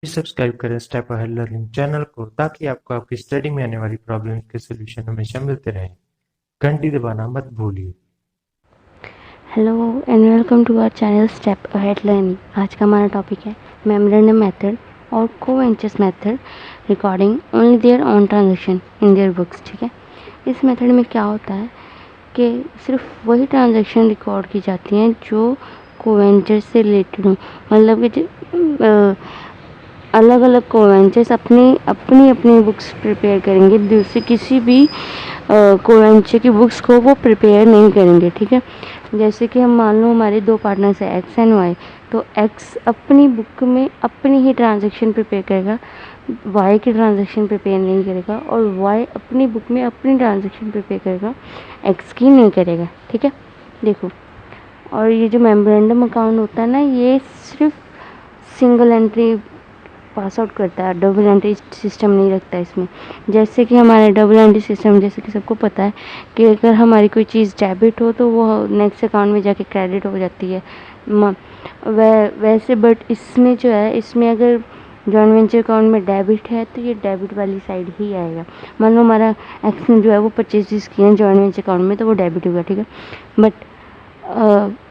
Subscribe करें step ahead learning channel को ताकि आपको आपकी स्टडी में आने वाली प्रॉब्लम्स के सॉल्यूशन हमेशा मिलते रहें। घंटी दबाना मत भूलिए। Hello and welcome to our channel step ahead learning. आज का हमारा टॉपिक है मेमोरेंडम मेथड और coventures method recording only their own transaction in their books. ठीक है, इस मेथड में क्या होता है कि सिर्फ वही ट्रांजेक्शन रिकॉर्ड की जाती हैं जो कोवेंचर्स से रिलेटेड हो। मतलब कि अलग अलग कोवेंचर्स अपनी अपनी अपनी बुक्स प्रिपेयर करेंगे, दूसरी किसी भी कोवेंचर की बुक्स को वो प्रिपेयर नहीं करेंगे। ठीक है, जैसे कि हम मान लो हमारे दो पार्टनर्स हैं एक्स एंड वाई, तो एक्स अपनी बुक में अपनी ही ट्रांजेक्शन प्रिपेयर करेगा, वाई की ट्रांजेक्शन प्रिपेयर नहीं करेगा, और वाई अपनी बुक में अपनी ट्रांजेक्शन प्रिपेयर करेगा, एक्स की नहीं करेगा। ठीक है, देखो, और ये जो मेमोरेंडम अकाउंट होता है ना, ये सिर्फ सिंगल एंट्री पास आउट करता है, डबल एंट्री सिस्टम नहीं रखता इसमें। जैसे कि हमारे डबल एंट्री सिस्टम, जैसे कि सबको पता है कि अगर हमारी कोई चीज़ डेबिट हो तो वो नेक्स्ट अकाउंट में जाके क्रेडिट हो जाती है। वैसे बट इसमें जो है, इसमें अगर जॉइंट वेंचर अकाउंट में डेबिट है तो ये डेबिट वाली साइड ही आएगा। मान लो हमारा एक्स ने जो है वो परचेजेस किए हैं जॉइंट वेंचर अकाउंट में, तो वो डेबिट होगा। ठीक है, बट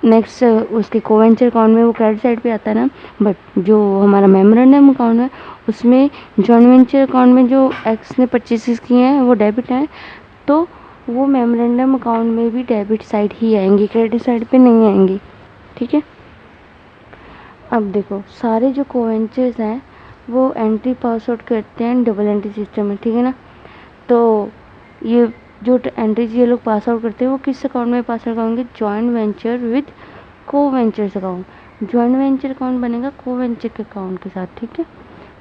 नेक्स्ट उसके कोवेंचर अकाउंट में वो क्रेडिट साइड पे आता है ना। बट जो हमारा मेमोरेंडम अकाउंट है उसमें जॉइंट वेंचर अकाउंट में जो एक्स ने परचेसेस किए हैं वो डेबिट हैं, तो वो मेमोरेंडम अकाउंट में भी डेबिट साइड ही आएंगी, क्रेडिट साइड पे नहीं आएंगी। ठीक है, अब देखो, सारे जो कोवेंचर्स हैं वो एंट्री पास आउट करते हैं डबल एंट्री सिस्टम में। ठीक है ना, तो ये जो एंट्रीज ये लोग पास आउट करते हैं वो किस अकाउंट में पास आउट करेंगे? जॉइंट वेंचर विद को ventures account. Joint venture account बनेगा को वेंचर के अकाउंट के साथ। ठीक है,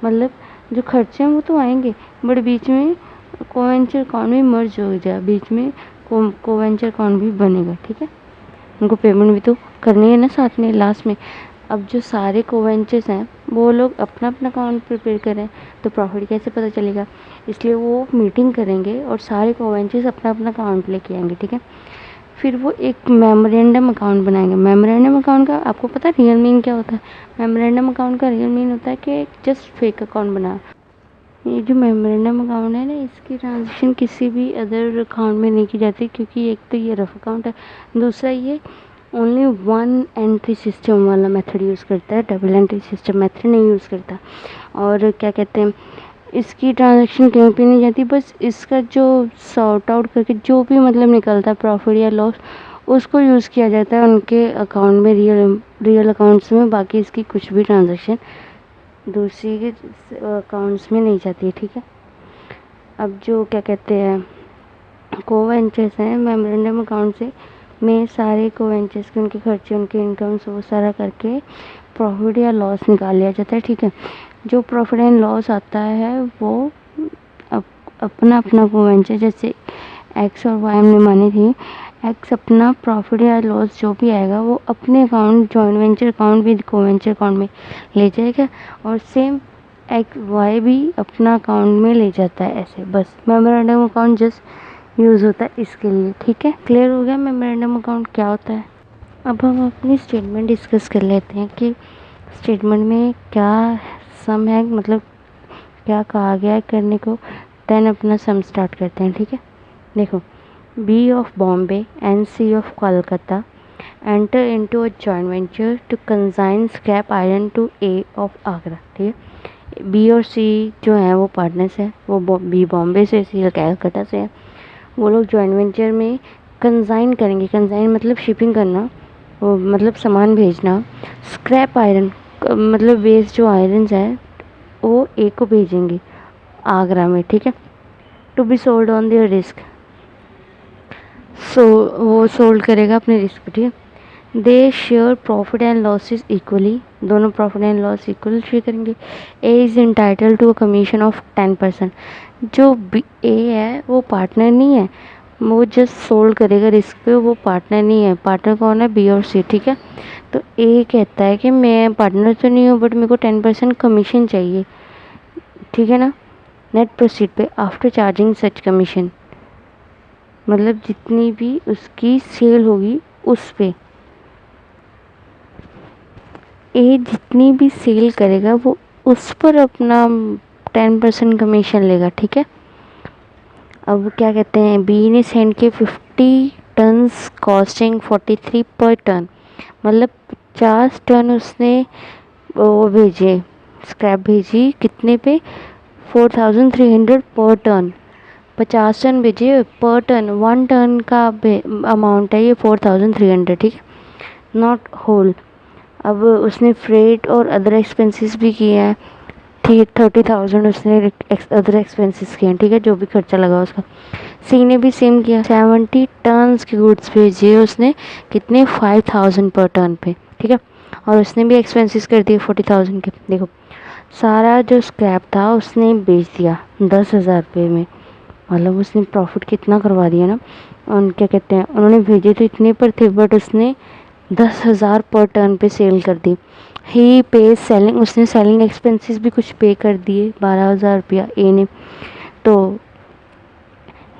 मतलब जो खर्चे हैं वो तो आएंगे, बट बीच में को वेंचर अकाउंट भी मर्ज हो जाए, बीच में को वेंचर अकाउंट भी बनेगा। ठीक है, उनको पेमेंट भी तो करनी है ना साथ में लास्ट में। अब जो सारे कोवेंचर्स हैं वो लोग अपना अपना अकाउंट प्रिपेयर करें तो प्रॉफिट कैसे पता चलेगा? इसलिए वो मीटिंग करेंगे और सारे कोवेंचर्स अपना अपना अकाउंट लेके आएंगे। ठीक है, फिर वो एक मेमोरेंडम अकाउंट बनाएंगे। मेमोरेंडम अकाउंट का आपको पता है रियल मीन क्या होता है? मेमोरेंडम अकाउंट का रियल मीन होता है कि जस्ट फेक अकाउंट बना। ये जो मेमोरेंडम अकाउंट है ना, इसकी ट्रांजेक्शन किसी भी अदर अकाउंट में नहीं की जाती, क्योंकि एक तो ये रफ अकाउंट है, दूसरा ये ओनली वन एंट्री सिस्टम वाला मेथड यूज़ करता है, डबल एंट्री सिस्टम मेथड नहीं यूज़ करता। और क्या कहते हैं, इसकी ट्रांजैक्शन कहीं पे नहीं जाती, बस इसका जो सॉर्ट आउट करके जो भी मतलब निकलता है प्रॉफिट या लॉस, उसको यूज़ किया जाता है उनके अकाउंट में, रियल अकाउंट्स में। बाकी इसकी कुछ भी ट्रांजैक्शन दूसरी के अकाउंट्स में नहीं जाती है। ठीक है, अब जो क्या कहते हैं कोवेंचर्स हैं मेमोरेंडम अकाउंट से में सारे कोवेंचर्स के उनके खर्चे, उनके इनकम्स, वो सारा करके प्रॉफिट या लॉस निकाल लिया जाता है। ठीक है, जो प्रॉफिट एंड लॉस आता है वो अपना अपना कोवेंचर, जैसे एक्स और वाई हमने मानी थी, एक्स अपना प्रॉफिट या लॉस जो भी आएगा वो अपने account joint venture account with coventure account में ले जाएगा, और सेम एक्स वाई भी अपना अकाउंट में ले जाता है। ऐसे बस मेमोरेंडम अकाउंट जस्ट यूज़ होता है इसके लिए। ठीक है, क्लियर हो गया मेमोरेंडम अकाउंट क्या होता है? अब हम अपनी स्टेटमेंट डिस्कस कर लेते हैं कि स्टेटमेंट में क्या सम है, मतलब क्या कहा गया है करने को। देन अपना सम स्टार्ट करते हैं। ठीक है, देखो, B of Bombay and C of Kolkata enter into a joint venture to consign scrap iron to A of Agra. ठीक है, बी और सी जो हैं वो पार्टनर्स हैं, वो बी बॉम्बे से, सी कलकत्ता से है। वो लोग जॉइंट वेंचर में कंसाइन करेंगे। कंसाइन मतलब शिपिंग करना, वो मतलब सामान भेजना। स्क्रैप आयरन मतलब वेस्ट जो आयरन्स है वो ए को भेजेंगे आगरा में। ठीक है, to be sold on their risk, so वो सोल्ड करेगा अपने रिस्क पे। ठीक है, they share profit and losses equally, दोनों profit and loss equal share करेंगे। A is entitled to a commission of 10%। जो ए है वो पार्टनर नहीं है, वो जस्ट सोल्ड करेगा रिस्क पे, वो पार्टनर नहीं है। पार्टनर कौन है? बी और सी। ठीक है, तो ए कहता है कि मैं पार्टनर तो नहीं हूँ बट मेरे को 10% कमीशन चाहिए। ठीक है ना, नेट प्रोसीड पे आफ्टर चार्जिंग सच कमीशन, मतलब जितनी भी उसकी सेल होगी उस पे ए जितनी भी सेल करेगा वो उस पर अपना 10% कमीशन लेगा, ठीक है। अब क्या कहते हैं, बी ने सेंड किए 50 टन्स कॉस्टिंग 43 पर टन, मतलब 50 टन उसने वो भेजे, स्क्रैप भेजी, कितने पे, 4300 पर टन। 50 टन भेजे पर टन, 1 टन का अमाउंट है ये 4300, ठीक है, नॉट होल। अब उसने फ्रेट और अदर एक्सपेंसेस भी किए हैं, ठीक, 30,000 उसने अदर एक्सपेंसेस किए हैं, ठीक है, जो भी खर्चा लगा उसका। सी ने भी सेम किया, 70 टन्स के गुड्स भेजे उसने, कितने, 5000 पर टन पे, ठीक है, और उसने भी एक्सपेंसेस कर दिए 40,000 के। देखो सारा जो स्क्रैप था उसने बेच दिया 10,000 रुपये में, मतलब उसने प्रॉफिट कितना करवा दिया ना। और क्या कहते हैं, उन्होंने भेजे तो इतने पर थे, बट उसने 10,000 पर टन पे सेल कर दी। ही पे सेलिंग, उसने सेलिंग एक्सपेंसेस भी कुछ पे कर दिए, 12,000 रुपया ए ने। तो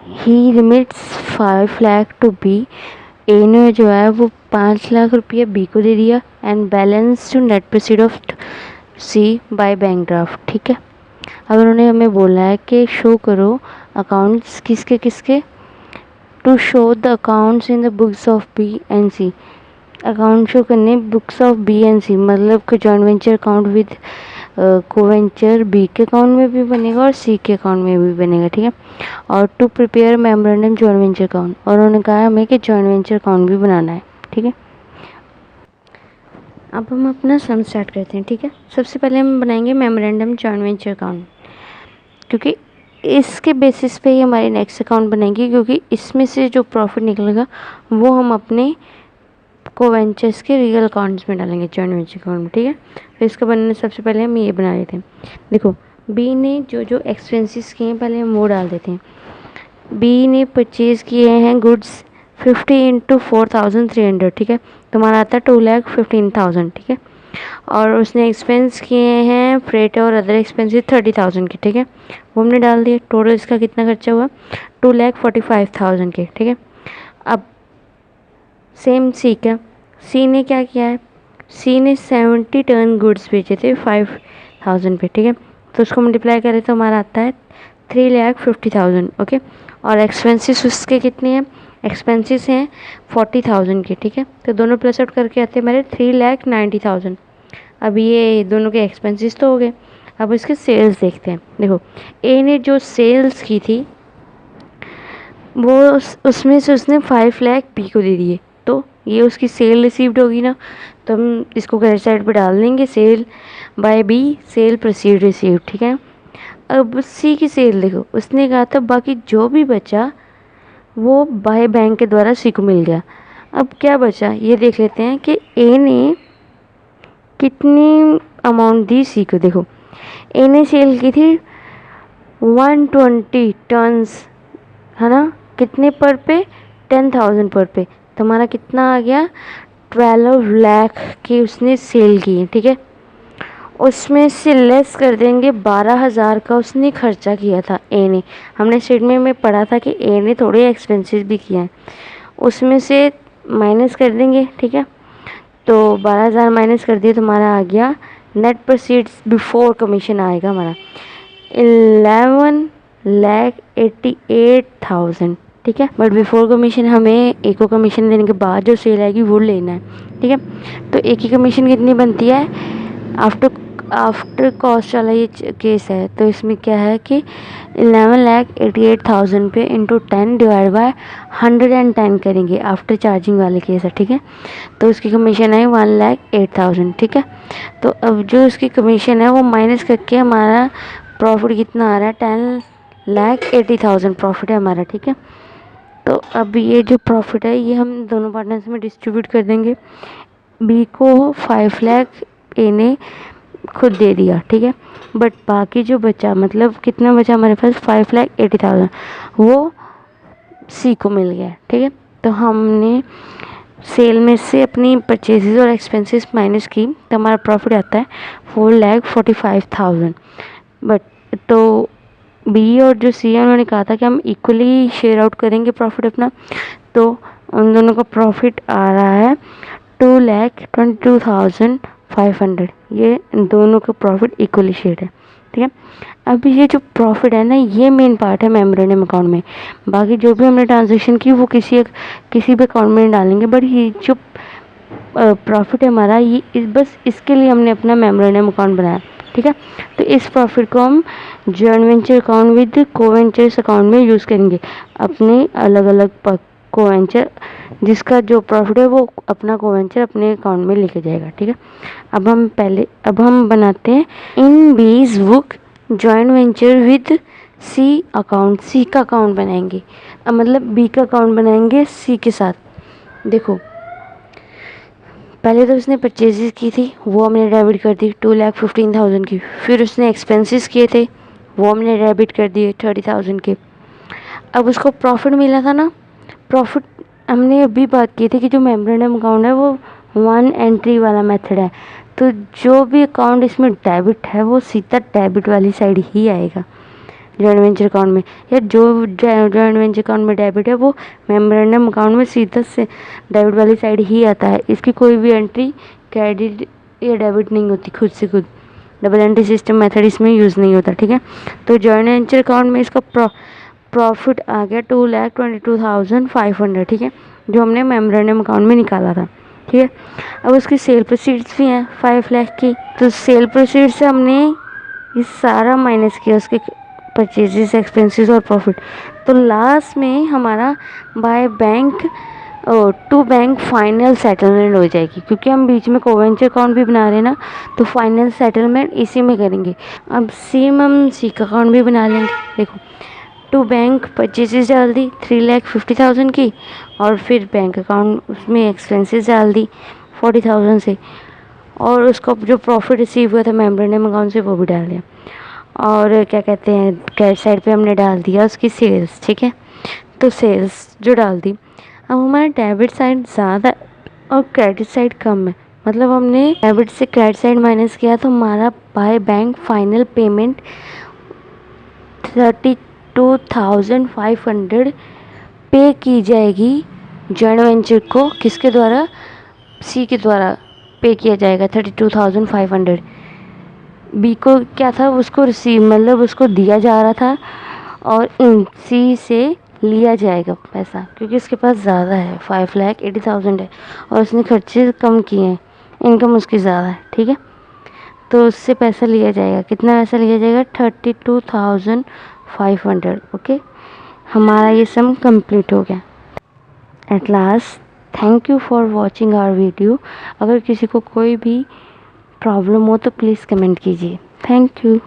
ही रिमिट्स 5 लाख टू बी, ए ने जो है वो 5 लाख रुपया बी को दे दिया, and balance to net proceed of C by bank draft, ठीक है। अब उन्होंने हमें बोला है कि शो करो अकाउंट्स किसके किसके, to show the accounts in the books of B and C, account show करने books of B and C, मतलब कि joint venture account with coventure B के अकाउंट में भी बनेगा और सी के अकाउंट में भी बनेगा, ठीक है। और to prepare memorandum joint venture account, और उन्होंने कहा हमें कि जॉइंट वेंचर अकाउंट भी बनाना है, ठीक है। अब हम अपना सम स्टार्ट करते हैं, ठीक है। सबसे पहले हम बनाएंगे मेमोरेंडम जॉइंट वेंचर अकाउंट, क्योंकि इसके बेसिस पे ही हमारे नेक्स्ट अकाउंट बनेंगे, क्योंकि इसमें से जो प्रॉफिट निकलेगा वो हम अपने कोवेंचर्स के रियल अकाउंट्स में डालेंगे, जॉइंट वेंचर अकाउंट में, ठीक है। तो इसका बनने सबसे पहले हम ये बना लेते हैं। देखो बी ने जो जो एक्सपेंसेस किए हैं पहले हम वो डाल देते हैं। बी ने परचेज़ किए हैं गुड्स 50 इंटू 4,300, ठीक है, तुम्हारा आता है 2,15,000, ठीक है। और उसने एक्सपेंस किए हैं फ्रेट और अदर एक्सपेंसेस 30,000 के, ठीक है, वो हमने डाल दिए। टोटल इसका कितना खर्चा हुआ, 2,45,000 के, ठीक है। अब सेम सी का, सी ने क्या किया है, सी ने 70 टन गुड्स बेचे थे 5,000 पे, ठीक है, तो उसको मल्टीप्लाई करें तो हमारा आता है 3,50,000, ओके। और एक्सपेंसेस उसके कितने हैं, एक्सपेंसेस हैं 40,000 के, ठीक है, तो दोनों प्लस आउट करके आते हैं हमारे 3,90,000। अब ये दोनों के एक्सपेंसेस तो हो गए, अब इसके सेल्स देखते हैं। देखो ए ने जो सेल्स की थी वो उसमें से उसने 5 लाख बी को दे दिए, तो ये उसकी सेल रिसीव्ड होगी ना, तो हम इसको क्रेडिट साइड पे डाल देंगे, sale by B, sale proceed received, ठीक है। अब सी की सेल देखो, उसने कहा था बाकी जो भी बचा वो बाय बैंक के द्वारा सी को मिल गया। अब क्या बचा ये देख लेते हैं कि ए ने कितनी अमाउंट दी सी को। देखो ए ने सेल की थी 120 टन्स, है ना, कितने पर पे, 10,000 पर पे, तो हमारा कितना आ गया, 12 लाख की उसने सेल की, ठीक है। उसमें से लेस कर देंगे 12,000 का उसने खर्चा किया था ए ने, हमने स्टेटमेंट में पढ़ा था कि ए ने थोड़े एक्सपेंसेस भी किए हैं, उसमें से माइनस कर देंगे, ठीक है। तो 12,000 माइनस कर दिए तो हमारा आ गया नेट प्रोसीड्स बिफोर कमीशन आएगा हमारा 11,88,000, ठीक है। बट बिफोर कमीशन हमें एक को कमीशन देने के बाद जो सेल आएगी वो लेना है, ठीक है। तो एक की कमीशन कितनी बनती है, आफ्टर कॉस्ट वाला ये केस है, तो इसमें क्या है कि 11,88,000 पे इंटू 10 डिवाइड बाय 110 करेंगे, आफ्टर चार्जिंग वाले केस है, ठीक है। तो उसकी कमीशन है 1,08,000, ठीक है। तो अब जो उसकी कमीशन है वो माइनस करके हमारा प्रॉफिट कितना आ रहा है, 10,80,000 प्रॉफिट है हमारा, ठीक है। तो अब ये जो प्रॉफिट है ये हम दोनों पार्टनर्स में डिस्ट्रीब्यूट कर देंगे। बी को 5 लाख ए ने खुद दे दिया, ठीक है, बट बाकी जो बचा, मतलब कितना बचा हमारे पास, 5,80,000, वो सी को मिल गया, ठीक है। तो हमने सेल में से अपनी परचेजेस और एक्सपेंसेस माइनस की तो हमारा प्रॉफिट आता है 4,45,000। बट तो बी और जो सी है उन्होंने कहा था कि हम इक्वली शेयर आउट करेंगे प्रॉफिट अपना, तो उन दोनों का प्रॉफिट आ रहा है 2,22,000 500, ये दोनों का प्रॉफिट इक्वली शेयर है, ठीक है। अब ये जो प्रॉफिट है ना, ये मेन पार्ट है मेमोरेंडम अकाउंट में। बाकी जो भी हमने ट्रांजेक्शन की वो किसी भी अकाउंट में डालेंगे, बट ये जो प्रॉफिट है हमारा, ये बस इसके लिए हमने अपना मेमोरेंडम अकाउंट बनाया, ठीक है। तो इस प्रॉफिट को हम joint venture account with coventures account में यूज़ करेंगे, अपने अलग अलग कोवेंचर, जिसका जो प्रॉफिट है वो अपना कोवेंचर अपने अकाउंट में लेके जाएगा, ठीक है। अब हम बनाते हैं in B's book joint venture with C account. C का अकाउंट बनाएंगे, मतलब बी का अकाउंट बनाएंगे सी के साथ। देखो, पहले तो उसने परचेजेस की थी, वो हमने डेबिट कर दी 2,15,000 की। फिर उसने एक्सपेंसेस किए थे, वो हमने डेबिट कर दिए 30,000 के। अब उसको प्रॉफिट मिला था ना, प्रॉफिट हमने अभी बात की थी कि जो मेमोरेंडम अकाउंट है वो 1 एंट्री वाला मेथड है, तो जो भी अकाउंट इसमें डेबिट है वो सीधा डेबिट वाली साइड ही आएगा जॉइंट वेंचर अकाउंट में, या जो जॉइंट वेंचर अकाउंट में डेबिट है वो मेमोरेंडम अकाउंट में सीधा से डेबिट वाली साइड ही आता है। इसकी कोई भी एंट्री क्रेडिट या डेबिट नहीं होती खुद से खुद, डबल एंट्री सिस्टम मेथड इसमें यूज़ नहीं होता, ठीक है। तो जॉइंट वेंचर अकाउंट में इसका प्रॉफिट आ गया 2,22,500, ठीक है, जो हमने मेमोरेंडम अकाउंट में निकाला था, ठीक है। अब उसकी सेल प्रोसीड्स भी हैं 5 लाख की, तो सेल प्रोसीड से हमने ये सारा माइनस किया, उसके परचेजेस, एक्सपेंसेस और प्रॉफिट। तो लास्ट में हमारा by bank to bank final settlement हो जाएगी, क्योंकि हम बीच में कोवेंचर अकाउंट भी बना रहे हैं ना, तो फाइनल सेटलमेंट इसी में करेंगे। अब सेम हम सी का अकाउंट भी बना लेंगे। देखो, टू बैंक परचेजेस डाल दी 3,50,000 की, और फिर बैंक अकाउंट उसमें एक्सपेंसेस डाल दी 40,000 से, और उसका जो प्रॉफिट रिसीव हुआ था मेमोरेंडम अकाउंट से वो भी डाल दिया, और क्या कहते हैं क्रेडिट साइड पे हमने डाल दिया उसकी सेल्स, ठीक है। तो सेल्स जो डाल दी, अब हमारा डेबिट साइड ज़्यादा और क्रेडिट साइड कम है, मतलब हमने डेबिट से क्रेडिट साइड माइनस किया, तो हमारा बाय बैंक फाइनल पेमेंट 32,500 पे की जाएगी जॉइंट वेंचर को। किसके द्वारा? सी के द्वारा पे किया जाएगा 32,500। बी को क्या था, उसको रिसीव मतलब उसको दिया जा रहा था, और इन सी से लिया जाएगा पैसा, क्योंकि उसके पास ज़्यादा है, 5,80,000 है, और उसने खर्चे कम किए हैं, इनकम उसकी ज़्यादा है, ठीक है। तो उससे पैसा लिया जाएगा, कितना पैसा लिया जाएगा? 32,500। ओके, हमारा ये सम कंप्लीट हो गया at last. Thank you for watching our video. अगर किसी को कोई भी प्रॉब्लम हो तो प्लीज़ कमेंट कीजिए। Thank you.